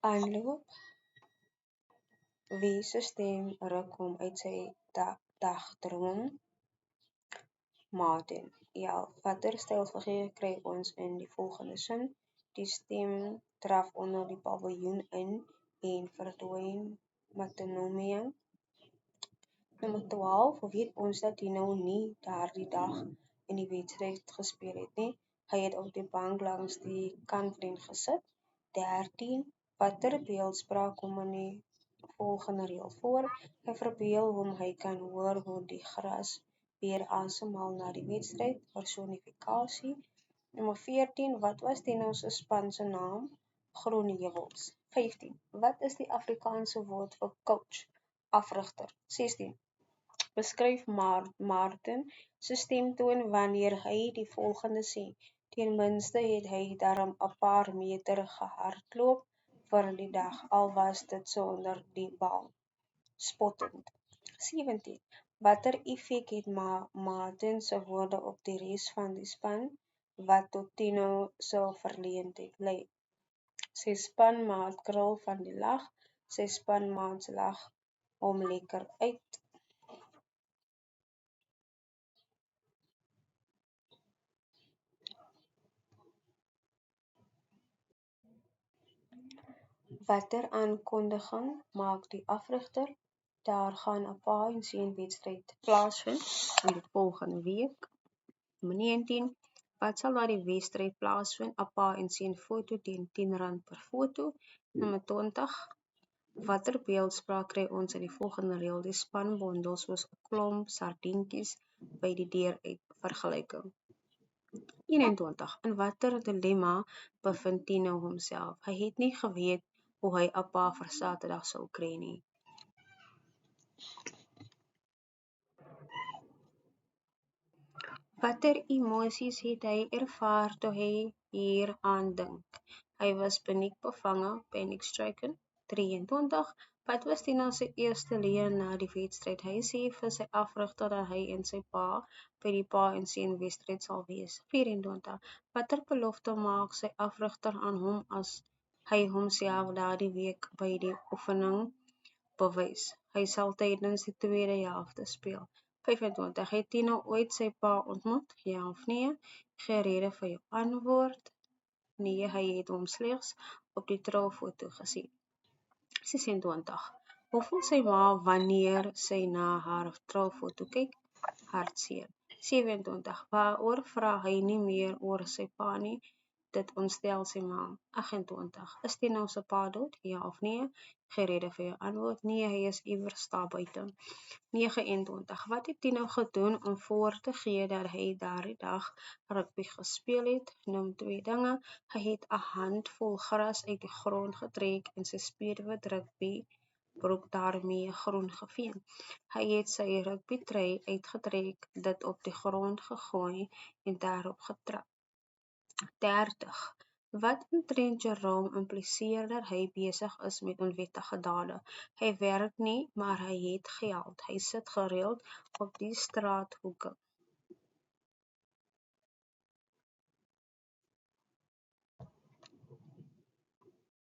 Aanloop, wie se stem ruk hom uit sy dagdroom? Martin. Ja, watter stylfiguur kry ons in die volgende sin? Die stem traf onder die paviljoen in en verdwyn metronome. Nommer 12, weet ons dat Tino nie daardie dag in die wedstryd gespeel het nie. Hy het op die bank langs die kantlyn gesit. 13, watter beeldspraak kom in die volgende reël voor? Hy verbeel hom hy kan hoor hoe die gras weer asemhaal na die wedstryd. Personifikasie. Nommer 14, wat was Tino se span se naam? Groen Heuwels. 15, wat is die Afrikaanse woord vir coach? Afrigter. 16, beskryf Martin se stemtoon wanneer hy die volgende sê. Ten minste het hy darm 'n paar meter gehardloop vir die dag, al was dit sonder die bal. Spottend. 17. Watter effek het Martin se woorde op die res van die span wat tot Tino se verleentheid lei? Sy spanmaat krul van die lag, sy spanmaats lag hom lekker uit. Watter aankondiging maak die afrigter? Daar gaan 'n pa en seun wedstryd plaasvind in die volgende week. Nommer 19. Wat sal by die wedstryd plaasvind? 'n Pa en seun foto teen R10 per foto. Nommer 20. Watter beeldspraak kry ons in die volgende reël? Die span bondel soos 'n klomp sardientjies by die deur uit vergelyking. 21. In watter dilemma bevind Tino homself? Hy het nie geweet hoe hy 'n pa vir Saterdag sou kry nie. Watter emosies het hy ervaar toe hy hieraan dink? Hy was paniekbevange, panic-stricken. 23. Wat was Tino se eerste leuen na die wedstryd? Hy sê vir sy afrigter dat hy en sy pa by die pa en seun wedstryd sal wees. 24. Watter belofte maak sy afrigter aan hom as hy homself daardie week by die oefening bewys? Hy sal tydens die tweede helfte speel. 25. Het Tino ooit sy pa ontmoet? Ja of nee? Gee rede vir jou antwoord. Nee, hy het hom slegs op die troufoto gesien. 26. Hoe voel sy ma wanneer sy na haar troufoto kyk? Hartseer. 27. Waaroor vra hy nie meer oor sy pa nie? Dit ontstel sy ma. 28. Is Tino se pa dood? Ja of nee? Gee rede vir jou antwoord. Nee, hy is iewers daar buite. 29. Wat het Tino gedoen om voor te gee dat hy daardie dag rugby gespeel het? Noem 2 dinge. Hy het 'n handvol gras uit die grond getrek en sy speedwit rugby broek daarmee groen geveen. Hy het sy rugbytrui uitgetrek, dit op die grond gegooi en daarop getrap. 30. Wat omtrent Jerome impliseer dat hy besig is met onwettige dade? Hy werk nie, maar hy het geld. Hy sit gereeld op die straathoeke.